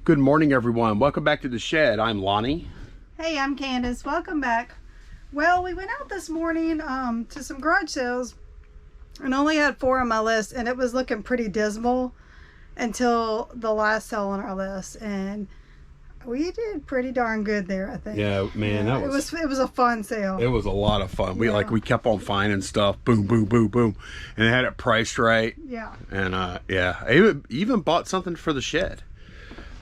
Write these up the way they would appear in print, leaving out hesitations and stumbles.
Good morning, everyone. Welcome back to the shed. I'm Lonnie. Hey, I'm Candace. Welcome back. Well, we went out this morning to some garage sales and only had 4 on my list, and it was looking pretty dismal until the last sale on our list, and we did pretty darn good there, I think. Yeah, man, it was a fun sale. It was a lot of fun. We kept on finding stuff. Boom, boom, boom, boom, and they had it priced right. Yeah. And yeah, I even bought something for the shed,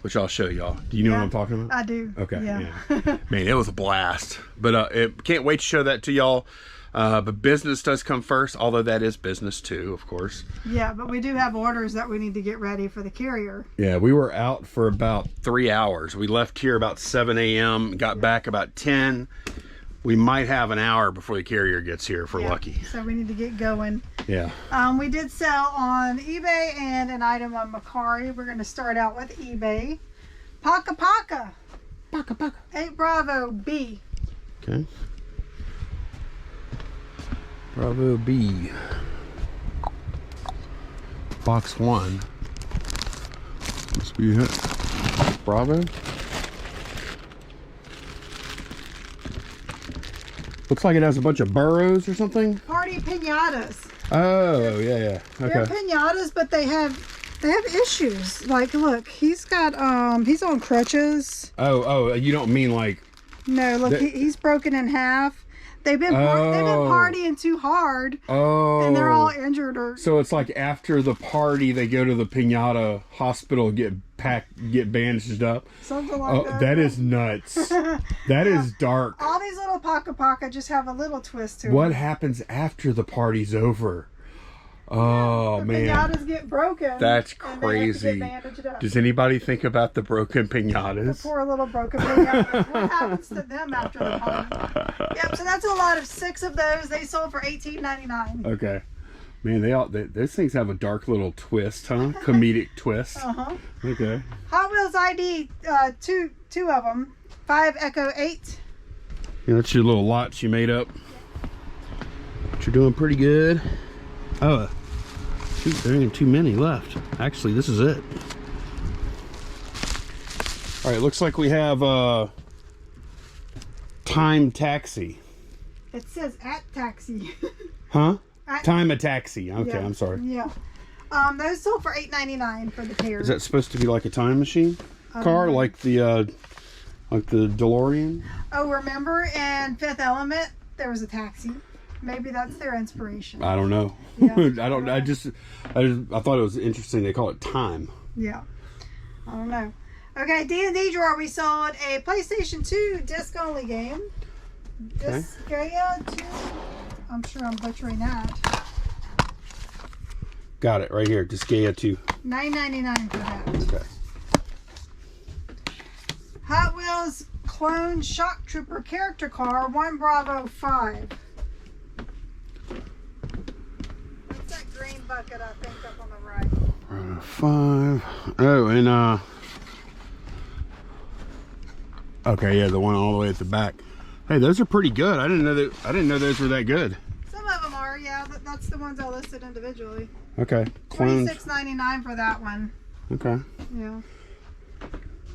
which I'll show y'all. Do you know what I'm talking about? I do. Okay. Yeah. Man, it was a blast. But can't wait to show that to y'all. But business does come first, although that is business too, of course. Yeah, but we do have orders that we need to get ready for the carrier. Yeah, we were out for about 3 hours. We left here about 7 a.m., got back about 10. We might have an hour before the carrier gets here if we're lucky. So we need to get going. Yeah. We did sell on eBay and an item on Macari. We're going to start out with eBay. Paka Paka. Paka Paka. 8 Bravo B. Okay. Bravo B. Box 1. Must be it. Bravo. Looks like it has a bunch of burrows or something. Party pinatas. Oh, yeah. Okay. They're pinatas, but they have issues. Like, look, he's got he's on crutches. Oh, you don't mean like? No, look, he's broken in half. They've been partying too hard. Oh. And they're all injured. So it's like after the party, they go to the pinata hospital, get bandaged up. Something like that. That is nuts. That is dark. All these little Paka Paka just have a little twist to them. What happens after the party's over? Oh, the man. pinatas get broken. That's crazy. Does anybody think about the broken pinatas? The poor little broken pinatas. What happens to them after the party? Yep, so that's a lot of 6 of those. They sold for $18.99. Okay. Man, those things have a dark little twist, huh? Comedic twist. Uh-huh. Okay. Hot Wheels ID, two of them. 5 Echo 8. Yeah, that's your little lots you made up. But you're doing pretty good. Oh, shoot, there ain't too many left. Actually, this is it. All right, looks like we have Time Taxi. It says at taxi. Huh? Time a Taxi. Okay, yeah. I'm sorry. Yeah. Those sold for $8.99 for the pair. Is that supposed to be like a time machine car, like the DeLorean? Oh, remember in Fifth Element there was a taxi. Maybe that's their inspiration. I don't know. Yeah. I thought it was interesting. They call it Time. Yeah. I don't know. Okay, D&D drawer. We sold a PlayStation 2 disc-only game. Disgaea 2. I'm sure I'm butchering that. Got it right here. Disgaea 2. $9.99 for that. Okay. Hot Wheels Clone Shock Trooper character car. 1 Bravo 5. What's that green bucket I think up on the right? Bravo 5. Oh, and okay, yeah, the one all the way at the back. Hey, those are pretty good. I didn't know those were that good. Some of them are, yeah. That's the ones I listed individually. Okay. $26.99 for that one. Okay. Yeah.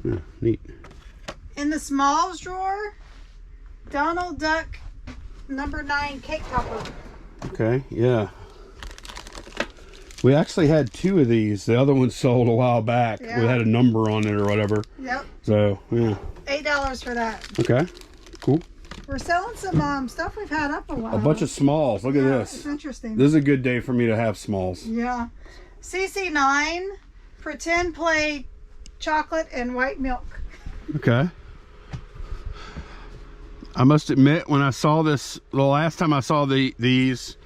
Yeah, neat. In the smalls drawer, Donald Duck number 9 cake topper. Okay, yeah. We actually had 2 of these. The other one sold a while back. Yeah. We had a number on it or whatever. Yep. So, yeah. $8 for that. Okay, cool. We're selling some stuff we've had up a while. A bunch of smalls. Look at this. It's interesting. This is a good day for me to have smalls. Yeah. CC9, pretend play chocolate and white milk. Okay. I must admit, when I saw this, the last time I saw these,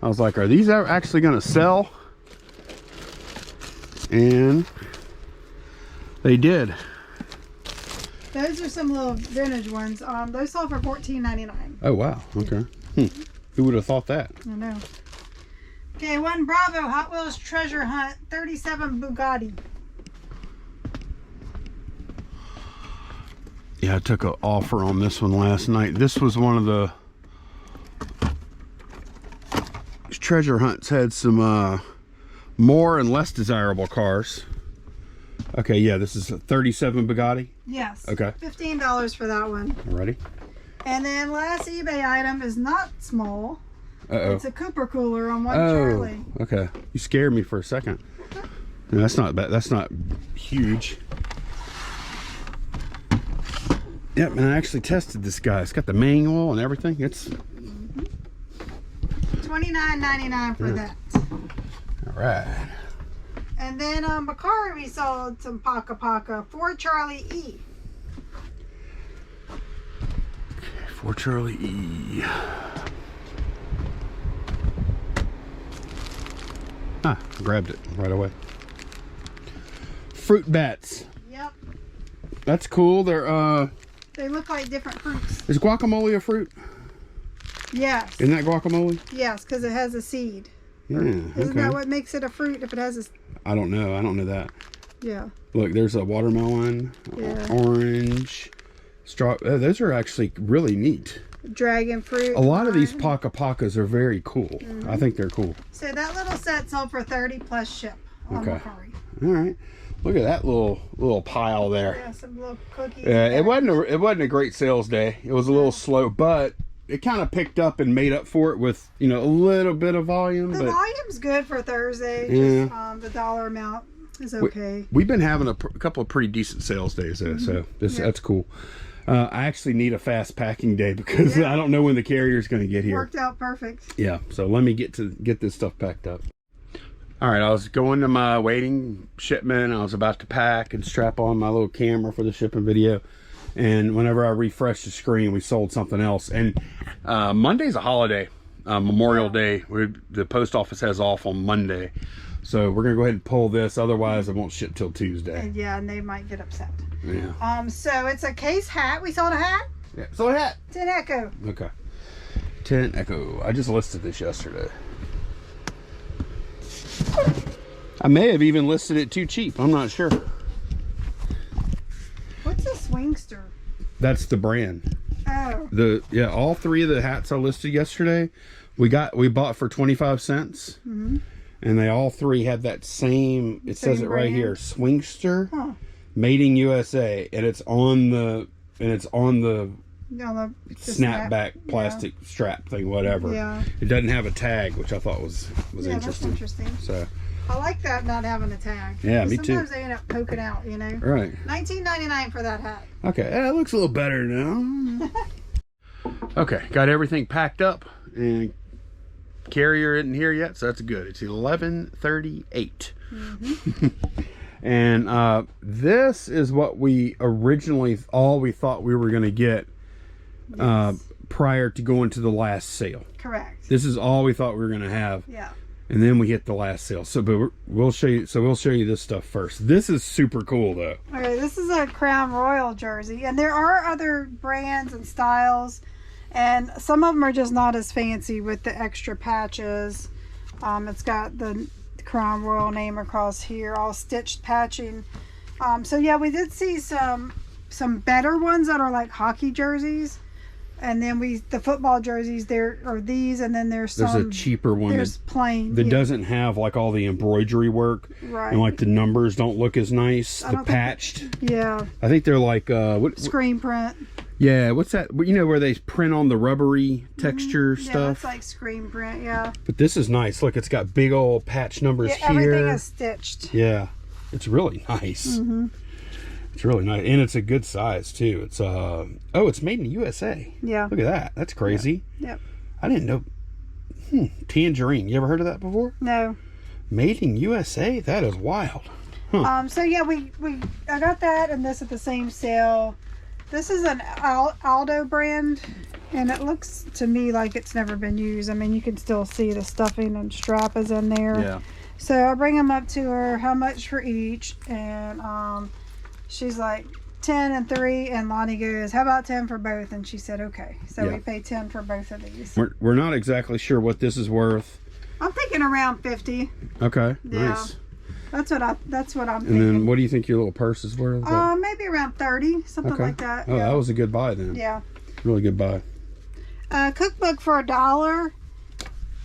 I was like, are these actually going to sell? And they did. Those are some little vintage ones. Those sold for $14.99. Oh, wow. Okay. Who would have thought that? I know. Okay, 1 Bravo Hot Wheels Treasure Hunt 37 Bugatti. Yeah, I took an offer on this one last night. This was one of the treasure hunts, had some more and less desirable cars. Okay, yeah, this is a 37 Bugatti. Yes. Okay. $15 for that one. Alrighty. And then last eBay item is not small. Uh-oh. It's a Cooper cooler on one Charlie. Okay. You scared me for a second. No, that's not bad. That's not huge. Yep, and I actually tested this guy. It's got the manual and everything. It's $29.99 for that. all right. And then Macari, we sold some Paka for Charlie E. For Charlie E. Ah, grabbed it right away. Fruit bats. Yep. That's cool. They're They look like different fruits. Is guacamole a fruit? Yes. Isn't that guacamole? Yes, because it has a seed. Yeah. Isn't that what makes it a fruit if it has a... I don't know. I don't know that. Yeah. Look, there's a watermelon, orange, straw. Oh, those are actually really neat. Dragon fruit. A lot of these Pakas are very cool. I think they're cool. So that little set sold for 30 plus ship on Macari. All right. Look at that little pile there. Yeah, some little cookies. Yeah, it wasn't a great sales day. It was a little slow, but it kind of picked up and made up for it with, you know, a little bit of volume. The volume's good for Thursday. Yeah. Just the dollar amount is okay. We've been having a couple of pretty decent sales days though, so that's cool. I actually need a fast packing day because I don't know when the carrier's going to get here. Worked out perfect. Yeah, so let me get this stuff packed up. All right, I was going to my waiting shipment. I was about to pack and strap on my little camera for the shipping video. And whenever I refreshed the screen, we sold something else. And Monday's a holiday, Memorial Day. The post office has off on Monday. So we're going to go ahead and pull this. Otherwise, it won't ship till Tuesday. And yeah, and they might get upset. Yeah. So it's a case hat. We sold a hat? Yeah, sold a hat. 10 Echo. Okay. 10 Echo. I just listed this yesterday. I may have even listed it too cheap. I'm not sure. What's a Swingster? That's the brand. Oh. All three of the hats I listed yesterday, we bought for 25 cents. Mm-hmm. And they all three had that same, it says it right brand? here, Swingster, Huh. made in USA, and it's on the No, snapback plastic strap thing, whatever. Yeah. It doesn't have a tag, which I thought was Yeah, interesting. that's interesting. So I like that not having a tag. Yeah, me too. Sometimes they end up poking out, you know. Right. $19.99 for that hat. Okay, it looks a little better now. Okay, got everything packed up, and carrier isn't here yet, so that's good. It's 11:38. Mm-hmm. And this is what we originally we thought we were going to get prior to going to the last sale. Correct. This is all we thought we were going to have. Yeah. And then we hit the last sale. So, but we'll show you. So we'll show you this stuff first. This is super cool, though. Okay, this is a Crown Royal jersey, and there are other brands and styles, and some of them are just not as fancy with the extra patches. It's got the Crown Royal name across here, all stitched patching. So yeah, we did see some better ones that are like hockey jerseys. And then the football jerseys, there are these, and then there's a cheaper one there's plain that doesn't have like all the embroidery work, right? And like the numbers don't look as nice. The patched, yeah. I think they're like screen print. Yeah, what's that? You know where they print on the rubbery texture stuff? Yeah, it's like screen print. Yeah. But this is nice. Look, it's got big old patch numbers here. Everything is stitched. Yeah, it's really nice. Mm-hmm. It's really nice, and it's a good size too. It's it's made in the USA. Yeah. Look at that. That's crazy. Yep. I didn't know. Tangerine. You ever heard of that before? No. Made in USA? That is wild. Huh. So yeah, I got that and this at the same sale. This is an Aldo brand, and it looks to me like it's never been used. I mean, you can still see the stuffing and strap is in there. Yeah. So I bring them up to her, how much for each, and she's like 10 and 3, and Lonnie goes, how about 10 for both? And she said okay. So we pay 10 for both of these. We're not exactly sure what this is worth. I'm thinking around 50. Okay. Yeah. Nice. That's what I'm thinking. And then what do you think your little purse is worth? Maybe around 30, something like that. Oh, that was a good buy then. Yeah. Really good buy. Cookbook for $1.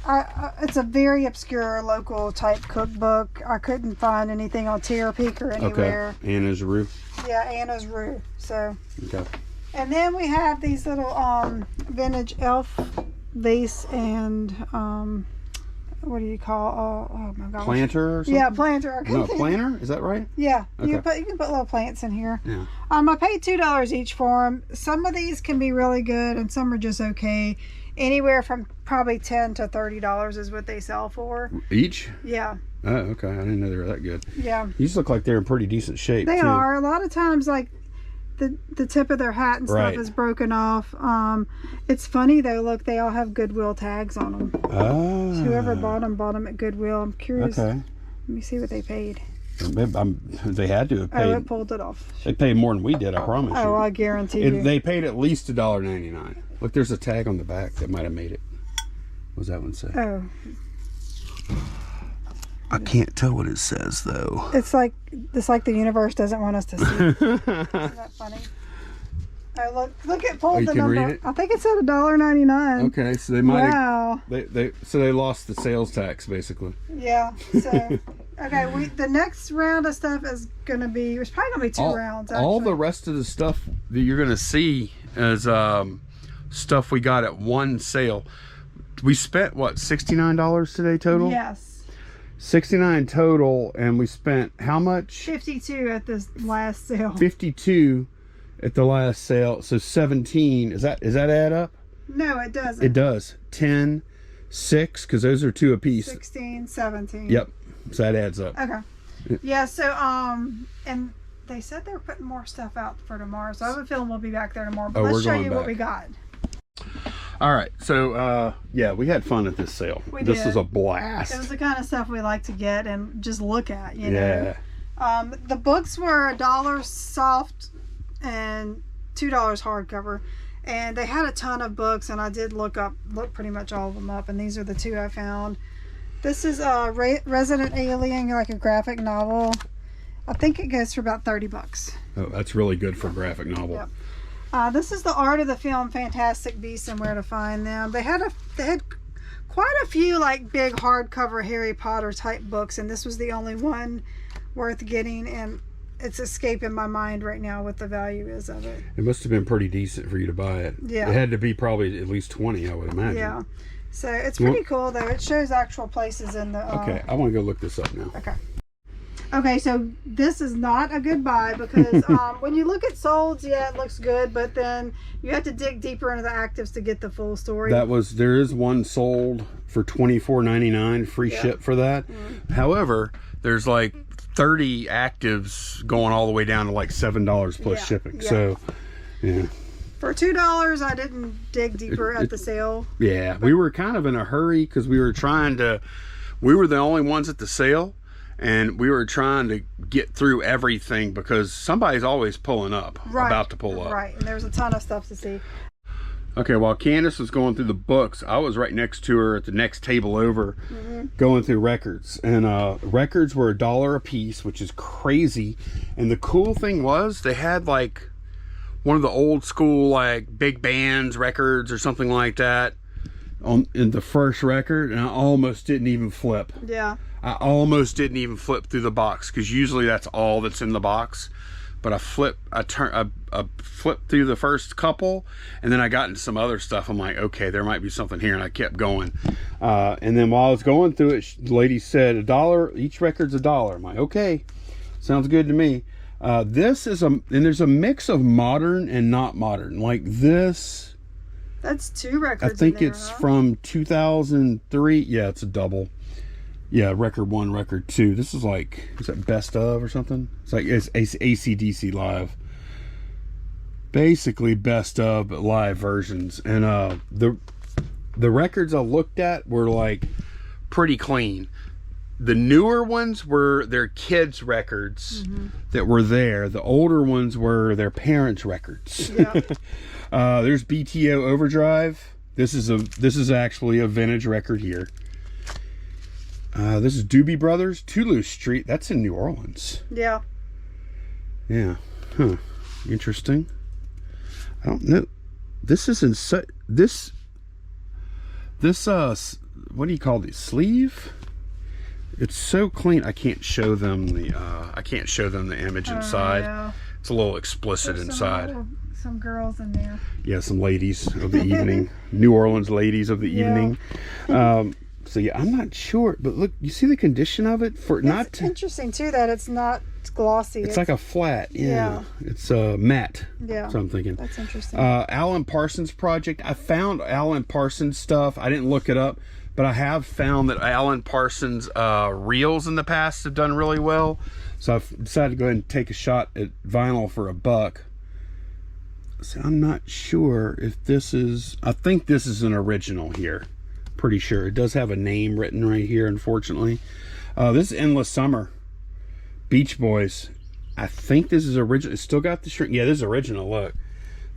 It's a very obscure local type cookbook. I couldn't find anything on Tierpeak or anywhere. Okay. Anna's Rue. Yeah, Anna's Rue. So. Okay. And then we have these little vintage elf vase and what do you call? Oh my gosh. Planter or something? Yeah, planter. No, planter? Is that right? Yeah. Okay. You can put little plants in here. Yeah. I paid $2 each for them. Some of these can be really good and some are just okay. Anywhere from probably $10 to $30 is what they sell for. Each? Yeah. Oh, okay. I didn't know they were that good. Yeah. These look like they're in pretty decent shape. They too. are. A lot of times, like the tip of their hat and stuff Right. is broken off. It's funny though. Look, they all have Goodwill tags on them. Ah. Whoever bought them at Goodwill. I'm curious. Okay. Let me see what they paid. They had to have paid. Oh, it pulled it off. They paid more than we did, I promise you. Oh, I guarantee you. They paid at least $1.99. Look, there's a tag on the back that might have made it. What does that one say? Oh. I can't tell what it says though. It's like the universe doesn't want us to see. Isn't that funny? Oh, look it pulled you the can number. read it? I think it said $1.99. Okay, so they might have. Wow. They lost the sales tax basically. Yeah. So okay, the next round of stuff is gonna be. It's probably gonna be two rounds. Actually. All the rest of the stuff that you're gonna see is stuff we got at one sale. We spent what, $69 today total? Yes. 69 total, and we spent how much? 52 at this last sale. 52 at the last sale. So 17. Is that add up? No, it doesn't. It does. 10, 6, because those are two apiece. 16, 17. Yep. So that adds up. Okay. Yeah. So and they said they were putting more stuff out for tomorrow. So I have a feeling we'll be back there tomorrow. But let's show you what we got. All right, so yeah, we had fun at this sale. This was a blast. It was the kind of stuff we like to get and just look at, you know. The books were $1 soft and $2 hardcover, and they had a ton of books, and I did look pretty much all of them up, and these are the two I found. This is Resident Alien, like a graphic novel. I think it goes for about $30. Oh, that's really good for a graphic novel. Yep. This is the art of the film Fantastic Beasts and Where to Find Them. They had quite a few like big hardcover Harry Potter type books, and this was the only one worth getting, and it's escaping my mind right now what the value is of it. It must have been pretty decent for you to buy it. Yeah. It had to be probably at least 20, I would imagine. Yeah. So it's pretty cool though. It shows actual places in the Okay, I want to go look this up now. Okay, so this is not a good buy because when you look at solds, yeah, it looks good, but then you have to dig deeper into the actives to get the full story. There is one sold for $24.99, free ship for that. However, there's like 30 actives going all the way down to like $7 plus shipping. So, yeah. For $2, I didn't dig deeper at the sale. Yeah, we were kind of in a hurry because we were the only ones at the sale. And we were trying to get through everything because somebody's always pulling up, about to pull up. Right, and there's a ton of stuff to see. Okay, while Candace was going through the books, I was right next to her at the next table over, going through records. And records were $1 a piece, which is crazy. And the cool thing was they had like one of the old school like big bands records or something like that in the first record, and I almost didn't even flip. Yeah. I almost didn't even flip through the box because usually that's all that's in the box. But I flipped through the first couple, and then I got into some other stuff. I'm like, okay, there might be something here, and I kept going. And then while I was going through it, the lady said $1. Each record's $1. I'm like, okay, sounds good to me. This is and there's a mix of modern and not modern. Like this. That's two records. I think it's from 2003. Yeah, it's a double. Yeah, record 1, record 2. This is like, is that best of or something? It's like it's AC/DC live. Basically best of but live versions. And the records I looked at were like pretty clean. The newer ones were their kids' records that were there. The older ones were their parents' records. Yeah. There's BTO Overdrive. This is actually a vintage record here. This is Doobie Brothers, Toulouse Street. That's in New Orleans. Yeah. Yeah. Huh. Interesting. I don't know. This isn't this what do you call these, sleeve? It's so clean. I can't show them the image inside. Yeah. It's a little explicit There's inside. some girls in there. Yeah, some ladies of the evening. New Orleans ladies of the evening. So yeah, I'm not sure, but look, you see the condition of it for not. It's interesting too that it's not glossy. It's like a flat. Yeah. It's matte. Yeah. So I'm thinking. That's interesting. Alan Parsons project. I found Alan Parsons stuff. I didn't look it up, but I have found that Alan Parsons reels in the past have done really well. So I've decided to go ahead and take a shot at vinyl for $1. So I'm not sure if this is. I think this is an original here. Pretty sure it does have a name written right here, unfortunately. This is Endless Summer, Beach Boys. I think this is original. It's still got the shrink. Yeah, this is original. Look,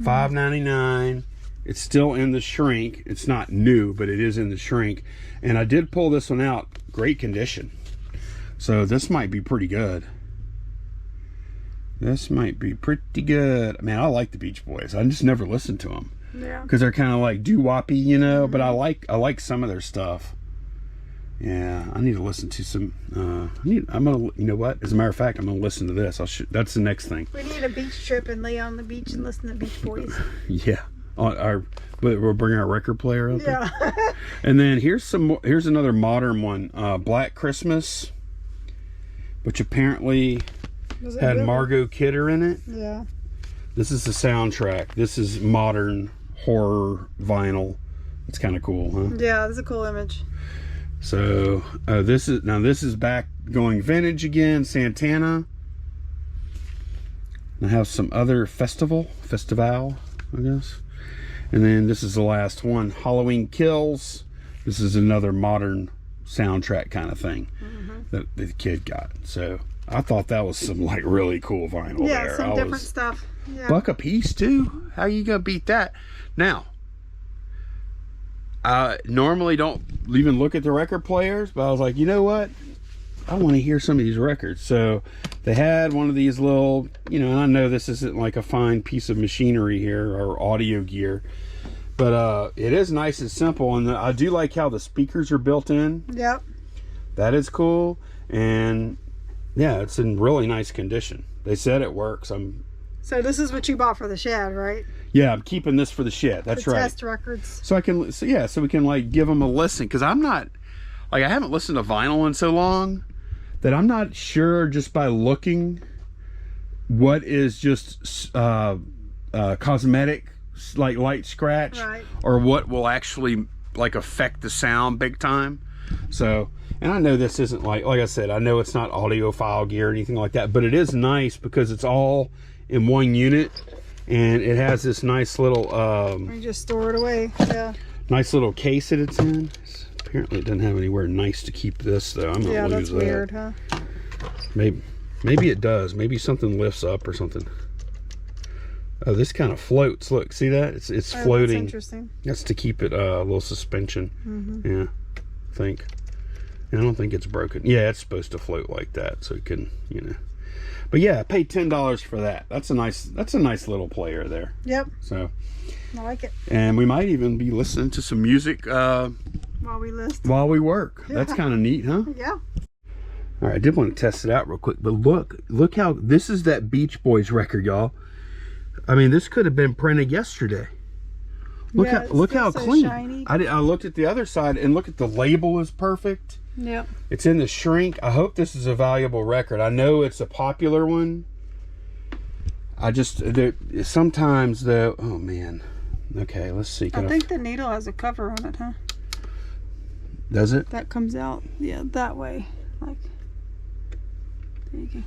$5.99. It's still in the shrink. It's not new, but it is in the shrink. And I did pull this one out. Great condition. So this might be pretty good. This might be pretty good. Man, I like the Beach Boys. I just never listened to them. Yeah. Because they're kind of like doo-woppy, you know. But I like some of their stuff. Yeah, I need to listen to some. I'm gonna, you know what? As a matter of fact, I'm gonna listen to this. That's the next thing. We need a beach trip and lay on the beach and listen to Beach Boys. Yeah, we'll bring our record player up. Yeah. And then here's another modern one. Black Christmas, which apparently had Margot Kidder in it. Yeah. This is the soundtrack. This is modern horror vinyl. It's kind of cool, huh? Yeah, that's a cool image. So this is back going vintage again. Santana. I have some other festival, I guess. And then this is the last one, Halloween Kills. This is another modern soundtrack kind of thing that the kid got. So I thought that was some like really cool vinyl there. Yeah, some different stuff. Yeah. $1 a piece too. How you gonna beat that? Now, I normally don't even look at the record players, but I was like, you know what? I want to hear some of these records. So they had one of these little, you know, and I know this isn't like a fine piece of machinery here or audio gear, but it is nice and simple. And I do like how the speakers are built in. Yep. That is cool. And yeah, it's in really nice condition. They said it works. So this is what you bought for the shed, right? Yeah, I'm keeping this for the shed. That's right. Test records. So we can like give them a listen, because I'm not like, I haven't listened to vinyl in so long that I'm not sure just by looking what is just cosmetic, like light scratch, right, or what will actually like affect the sound big time. So, and I know this isn't like I said, I know it's not audiophile gear or anything like that, but it is nice because it's all in one unit, and it has this nice little you just store it away. Yeah, nice little case that it's in. Apparently it doesn't have anywhere nice to keep this though. I'm gonna lose that. Weird, huh? Maybe it does. Maybe something lifts up or something. Oh, this kind of floats. Look, see that? It's floating. That's interesting. That's to keep it a little suspension. Yeah, I think. And I don't think it's broken. Yeah, it's supposed to float like that, so it can, you know. But yeah, I paid $10 for that. That's a nice little player there. Yep. So I like it. And we might even be listening to some music while we work. Yeah. That's kind of neat, huh? Yeah. All right, I did want to test it out real quick, but look how this is that Beach Boys record, y'all. I mean, this could have been printed yesterday. Look how so clean. Shiny. I looked at the other side, and look at the label is perfect. Yep. It's in the shrink. I hope this is a valuable record. I know it's a popular one. Sometimes though. Oh man. Okay, let's see. I think the needle has a cover on it, huh? Does it? That comes out, yeah, that way. Like, there you go.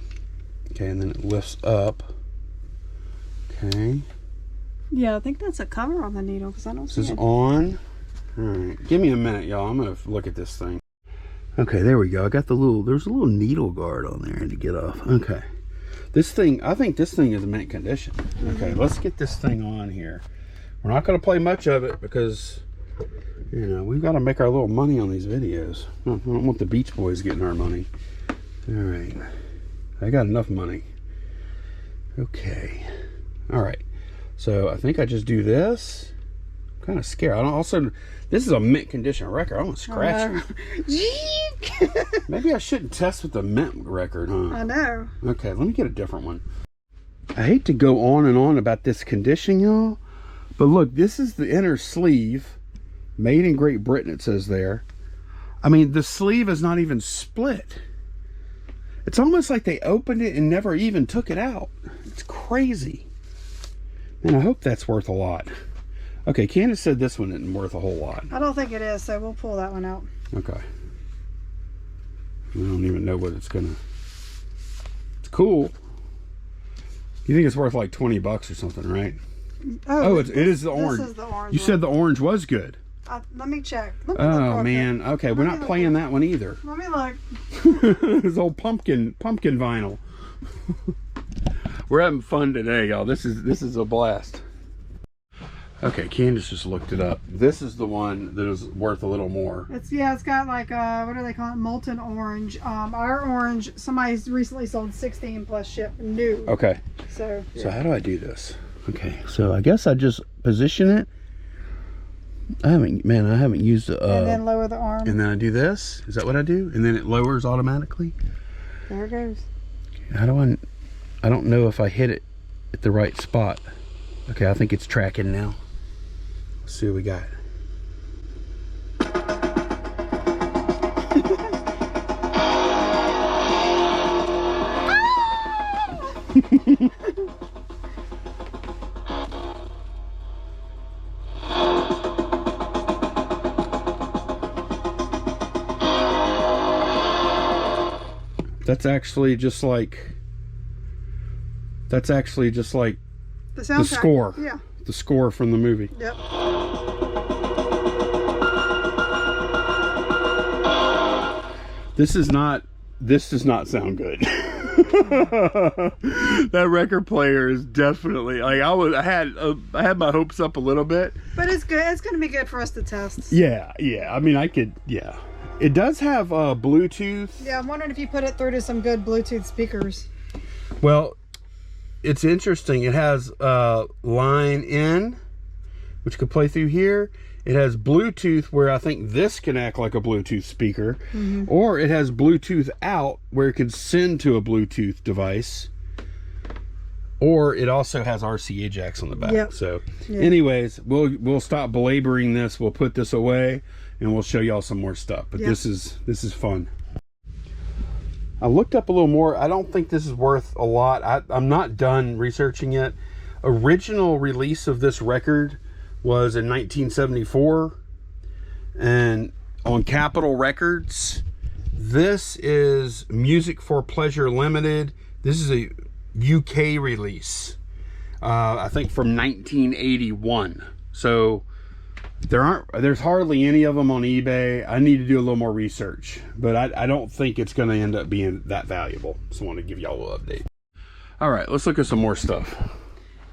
Okay, and then it lifts up. Okay. Yeah, I think that's a cover on the needle because I don't see it. This is on. All right, give me a minute, y'all. I'm gonna look at this thing. Okay, there we go. I got there's a little needle guard on there to get off. Okay. This thing, I think this thing is in mint condition. Okay, let's get this thing on here. We're not going to play much of it because, you know, we've got to make our little money on these videos. I don't want the Beach Boys getting our money. All right. I got enough money. Okay. All right. So I think I just do this. kind of scared. I don't also. This is a mint condition record. I want to scratch it. Maybe I shouldn't test with the mint record, huh? I know. Okay, let me get a different one. I hate to go on and on about this condition, y'all, but look, this is the inner sleeve, made in Great Britain. It says there. I mean, the sleeve is not even split. It's almost like they opened it and never even took it out. It's crazy. Man, I hope that's worth a lot. Okay, Candace said this one isn't worth a whole lot. I don't think it is, so we'll pull that one out. Okay. I don't even know what it's gonna... It's cool. You think it's worth like 20 bucks or something, right? Oh, it is the orange. This is the orange You one. said the orange was good. Let me check. Let me Oh, man. Okay, we're not playing that one either. Let me look. This old pumpkin vinyl. We're having fun today, y'all. This is a blast. Okay, Candace just looked it up. This is the one that is worth a little more. It's got like what do they call it? Molten orange. Our orange, somebody recently sold 16 plus ship new. Okay. So So how do I do this? Okay, so I guess I just position it. I haven't used it. And then lower the arm. And then I do this. Is that what I do? And then it lowers automatically. There it goes. How do I don't know if I hit it at the right spot. Okay, I think it's tracking now. Let's see what we got. That's actually just like the score. Yeah. The score from the movie. Yep. This does not sound good. That record player is definitely like I had my hopes up a little bit. But it's good. It's going to be good for us to test. Yeah. I mean, yeah. It does have Bluetooth. Yeah, I'm wondering if you put it through to some good Bluetooth speakers. Well, it's interesting. It has line in, which could play through here. It has Bluetooth, where I think this can act like a Bluetooth speaker. Mm-hmm. Or it has Bluetooth out, where it can send to a Bluetooth device. Or it also has RCA jacks on the back. Yep. So, anyways, we'll stop belaboring this. We'll put this away, and we'll show y'all some more stuff. But this is fun. I looked up a little more. I don't think this is worth a lot. I'm not done researching it. Original release of this record was in 1974, and on Capitol Records. This is Music for Pleasure Limited. This is a UK release, I think from 1981. So there's hardly any of them on eBay. I need to do a little more research, but I don't think it's going to end up being that valuable. So I want to give y'all a little update. All right, let's look at some more stuff.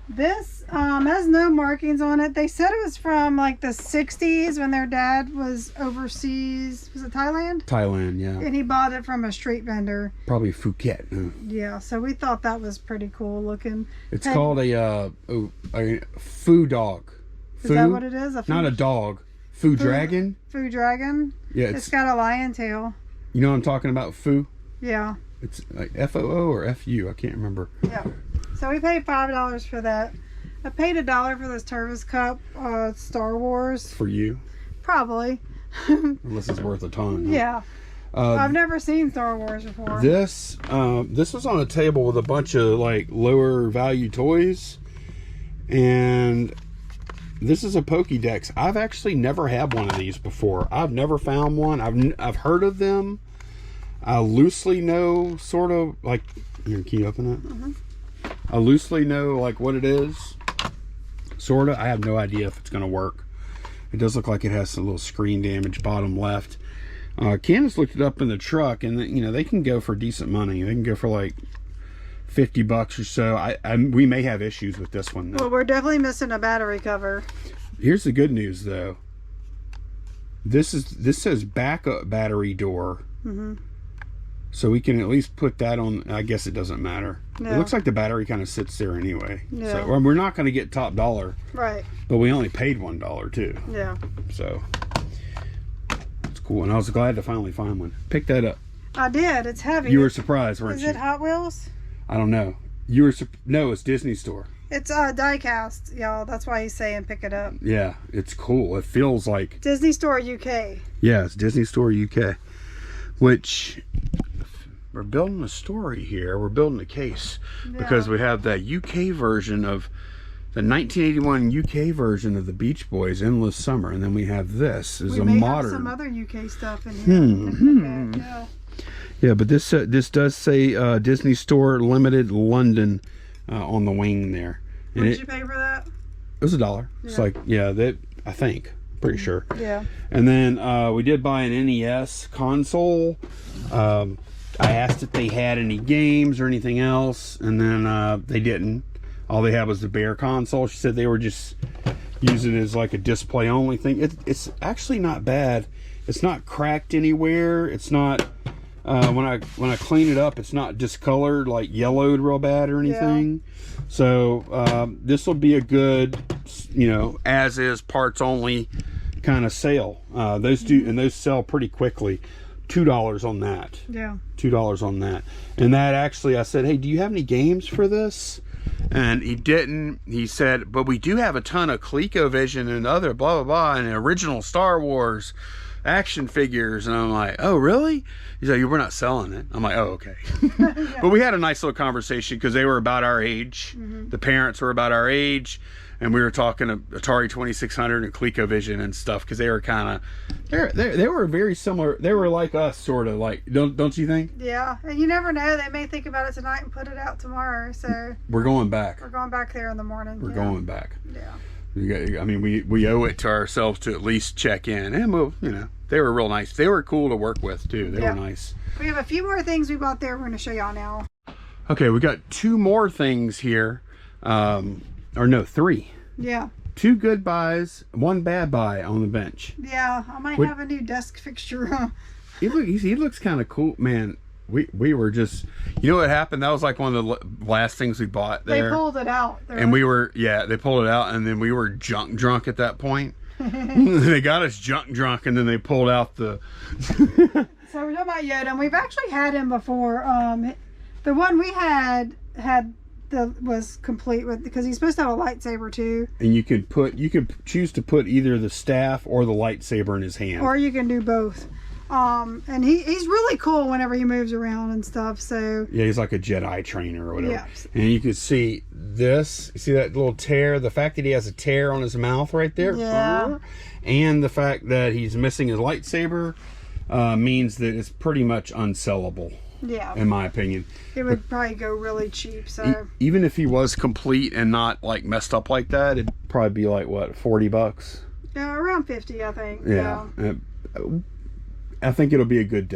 This has no markings on it. They said it was from like the 60s when their dad was overseas. Was it Thailand? Thailand, yeah. And he bought it from a street vendor. Probably Phuket. Huh? Yeah, so we thought that was pretty cool looking. It's called a foo dog. Is that what it is? Not a dog. Foo dragon? Foo dragon? Yeah. It's got a lion tail. You know what I'm talking about? Foo? Yeah. It's like FOO or FU. I can't remember. Yeah. So we paid $5 for that. I paid $1 for this Tervis cup, Star Wars. For you? Probably. Unless it's worth a ton. Huh? Yeah. I've never seen Star Wars before. This was on a table with a bunch of like lower value toys, and this is a Pokédex. I've actually never had one of these before. I've never found one. I've heard of them. I loosely know, sort of like. Here, can you open it? Mm-hmm. I loosely know like what it is. Sort of. I have no idea if it's going to work. It does look like it has some little screen damage bottom left. Candace looked it up in the truck, and you know they can go for decent money. They can go for like $50 or so. We may have issues with this one though. Well, we're definitely missing a battery cover. Here's the good news though. This says backup battery door. Mm-hmm. So we can at least put that on. I guess it doesn't matter. Yeah. It looks like the battery kind of sits there anyway. Yeah. So we're not going to get top dollar. Right. But we only paid $1 too. Yeah. So it's cool. And I was glad to finally find one. Pick that up. I did. It's heavy. You were surprised, weren't you? Is it Hot Wheels? I don't know. You were no, it's Disney Store. It's die cast, y'all. That's why he's saying pick it up. Yeah, it's cool. It feels like Disney Store UK. Yeah, it's Disney Store UK. Which we're building a story here. We're building a case because we have that UK version of the 1981 UK version of the Beach Boys Endless Summer, and then we have this is a modern. Have some other UK stuff in here. Yeah. Yeah, but this does say Disney Store Limited London on the wing there. What did you pay for that? It was $1. Yeah. It's like that I think. Pretty sure. Yeah. And then we did buy an NES console. I asked if they had any games or anything else, and then they didn't. All they had was the bare console. She said they were just using it as like a display only thing. It's actually not bad. It's not cracked anywhere. It's not when I clean it up, it's not discolored, like yellowed real bad or anything. Yeah. So this will be a good, as is parts only kind of sale. Those do, and those sell pretty quickly. $2 on that. Yeah. $2 on that. And that actually, I said, hey, do you have any games for this? And he didn't. He said, but we do have a ton of ColecoVision and other blah blah blah and original Star Wars action figures. And I'm like, oh really? He's like, we're not selling it. I'm like, oh okay. Yeah. But we had a nice little conversation because they were about our age. Mm-hmm. The parents were about our age, and we were talking Atari 2600 and ColecoVision and stuff because they were kind of they were very similar. They were like us, sort of like, don't you think? Yeah, and you never know, they may think about it tonight and put it out tomorrow. So we're going back. We're going back there in the morning. We're going back. Yeah. I mean, we owe it to ourselves to at least check in, and we'll, they were real nice. They were cool to work with too. They were nice. We have a few more things we bought there. We're going to show y'all now. Okay, we got 2 more things here. Or no, 3. Yeah. 2 good buys, 1 bad buy on the bench. Yeah, I might have a new desk fixture. He looks kind of cool, man. We were just, what happened? That was like one of the last things we bought there. They pulled it out. And we were, they pulled it out, and then we were junk drunk at that point. They got us junk drunk, and then they pulled out the. So we're talking about Yoda, and we've actually had him before. The one we had was complete with, because he's supposed to have a lightsaber too. And you could choose to put either the staff or the lightsaber in his hand, or you can do both. And he's really cool whenever he moves around and stuff. So yeah, he's like a Jedi trainer or whatever. Yeah. And you can see this. You see that little tear? The fact that he has a tear on his mouth right there. Yeah. And the fact that he's missing his lightsaber means that it's pretty much unsellable. Yeah. In my opinion. It would probably go really cheap. So even if he was complete and not like messed up like that, it'd probably be like what, $40? Yeah, around 50, I think. Yeah. I think it'll be a good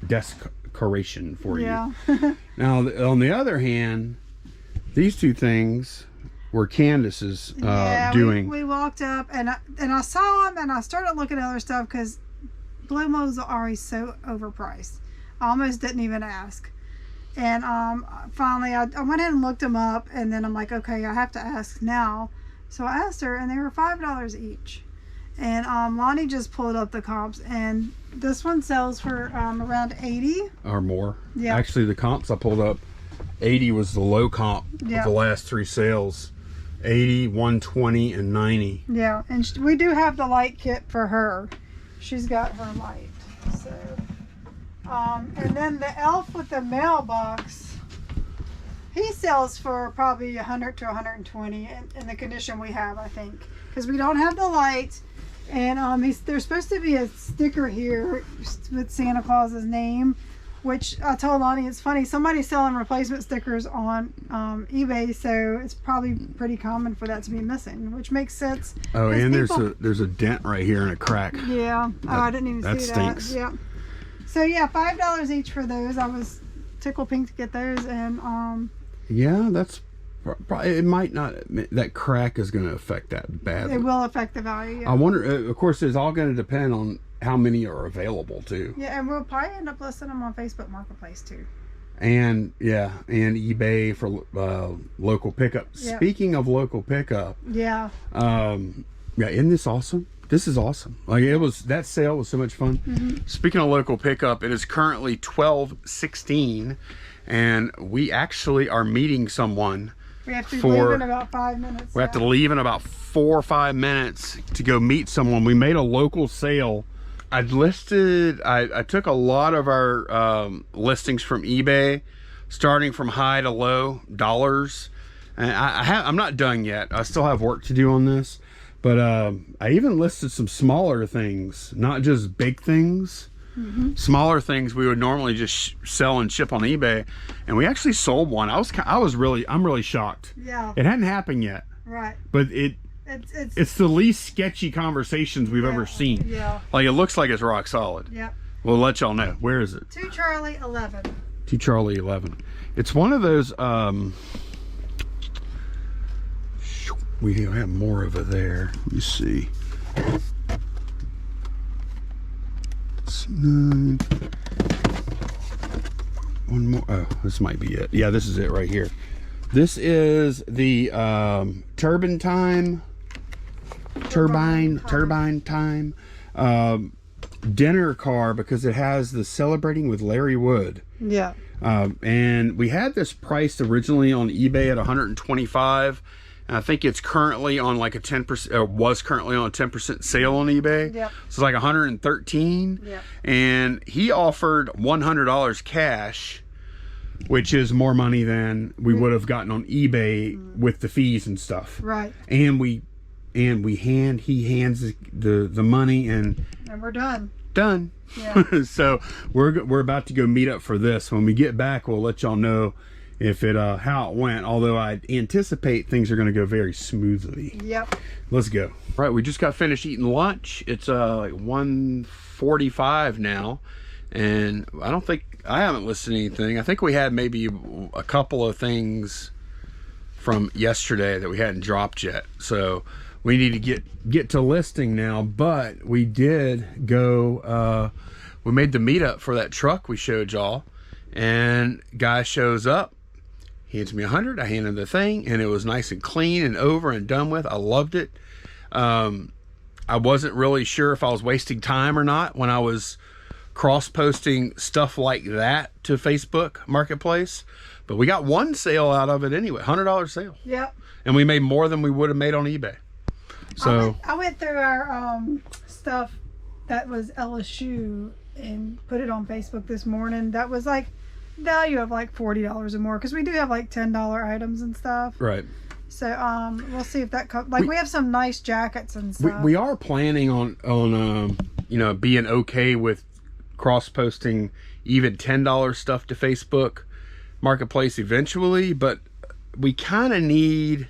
decoration for you. Yeah. Now, on the other hand, these 2 things were Candace's doing. We walked up and I saw them, and I started looking at other stuff because Blue Mo's are always so overpriced. I almost didn't even ask. And finally I went ahead and looked them up, and then I'm like, okay, I have to ask now. So I asked her, and they were $5 each. And Lonnie just pulled up the comps, and this one sells for around 80 or more. Yeah. Actually, the comps I pulled up, 80 was the low comp of the last 3 sales. 80, 120, and 90. Yeah, and we do have the light kit for her. She's got her light. So, and then the elf with the mailbox, he sells for probably 100 to 120 in the condition we have, I think, because we don't have the light. And there's supposed to be a sticker here with Santa Claus's name, which I told Lonnie, it's funny, somebody's selling replacement stickers on eBay, so it's probably pretty common for that to be missing, which makes sense. Oh, and there's a dent right here and a crack. Yeah. I didn't even see that. That stinks. Yeah. So yeah, $5 each for those. I was tickled pink to get those, and yeah, that's probably, it might not, that crack is going to affect that badly. It will affect the value. Yeah. I wonder, of course, it's all going to depend on how many are available too. Yeah, and we'll probably end up listing them on Facebook Marketplace too. And and eBay for local pickup. Yep. Speaking of local pickup, yeah, isn't this awesome? This is awesome. Like, that sale was so much fun. Speaking of local pickup, it is currently 12:16, and we actually are meeting someone. We have to leave in about 5 minutes. We have to leave in about 4 or 5 minutes to go meet someone. We made a local sale. I took a lot of our listings from eBay, starting from high to low dollars. And I'm not done yet. I still have work to do on this. But I even listed some smaller things, not just big things. Smaller things we would normally just sell and ship on eBay, and we actually sold one. I'm really shocked. Yeah. It hadn't happened yet. Right. But it's the least sketchy conversations we've ever seen. Yeah. Like, it looks like it's rock solid. Yep. We'll let y'all know. Where is it? 2 Charlie 11. 2 Charlie 11. It's one of those. We have more of it there. Let me see. It's 9. One more. Oh, this might be it. Yeah, this is it right here. This is the turbine time dinner car, because it has the Celebrating with Larry Wood. Yeah. And we had this priced originally on eBay at $125. And I think it's currently on like a 10%, or was currently on a 10% sale on eBay. Yep. So it's like $113. Yep. And he offered $100 cash, which is more money than we would have gotten on eBay with the fees and stuff. Right. And he hands the money, and we're done. Done. Yeah. So we're about to go meet up for this. When we get back, we'll let y'all know if how it went, although I anticipate things are going to go very smoothly. Yep. Let's go. All right, we just got finished eating lunch. It's like 1:45 now, and I haven't listened to anything. I think we had maybe a couple of things from yesterday that we hadn't dropped yet, so we need to get to listing now. But we did go, we made the meetup for that truck we showed y'all, and guy shows up, hands me 100. I handed the thing, and it was nice and clean and over and done with. I loved it. I wasn't really sure if I was wasting time or not when I was cross-posting stuff like that to Facebook Marketplace, but we got one sale out of it anyway. $100 sale. Yep. And we made more than we would have made on eBay. So I went through our stuff that was LSU and put it on Facebook this morning. That was like value of like $40 or more, because we do have like $10 items and stuff. Right. So we'll see if that comes. Like, we have some nice jackets and stuff. We are planning on being okay with cross-posting even $10 stuff to Facebook Marketplace eventually, but we kind of need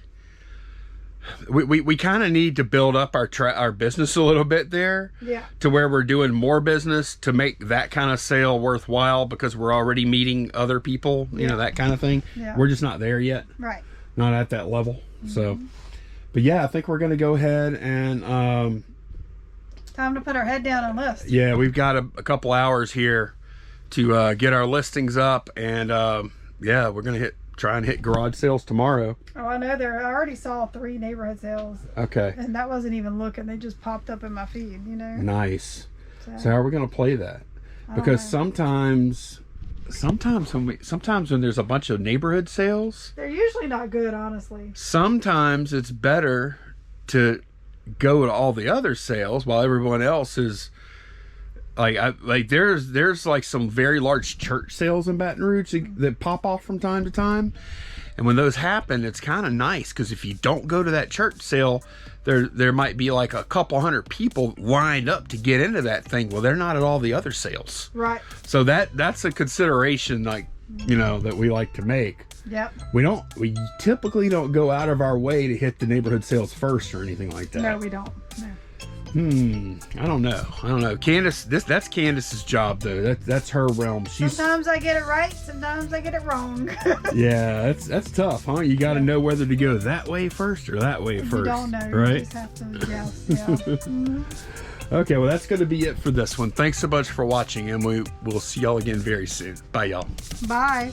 to build up our business a little bit there. Yeah. To where we're doing more business to make that kind of sale worthwhile, because we're already meeting other people, you know, that kind of thing. Yeah. We're just not there yet. Right. Not at that level. So, but yeah, I think we're going to go ahead and time to put our head down and list. yeah, we've got a couple hours here to get our listings up, and yeah, we're going to try and hit garage sales tomorrow. Oh, I know. I already saw 3 neighborhood sales. Okay. And that wasn't even looking. They just popped up in my feed, you know. Nice. So how are we going to play that? Because sometimes when there's a bunch of neighborhood sales, they're usually not good, honestly. Sometimes it's better to go to all the other sales while everyone else is like there's like some very large church sales in Baton Rouge that pop off from time to time, and when those happen, it's kind of nice, because if you don't go to that church sale, there might be like a couple hundred people lined up to get into that thing. Well, they're not at all the other sales. Right. So that's a consideration, like, you know, that we like to make. Yep. We typically don't go out of our way to hit the neighborhood sales first or anything like that. No, we don't. No. I don't know. Candace, that's Candace's job, though. That's her realm. Sometimes I get it right, sometimes I get it wrong. Yeah, that's tough, huh? You got to know whether to go that way first or that way first. You don't know. Right? You just have to guess. Yeah. Okay, well, that's going to be it for this one. Thanks so much for watching, and we'll see y'all again very soon. Bye, y'all. Bye.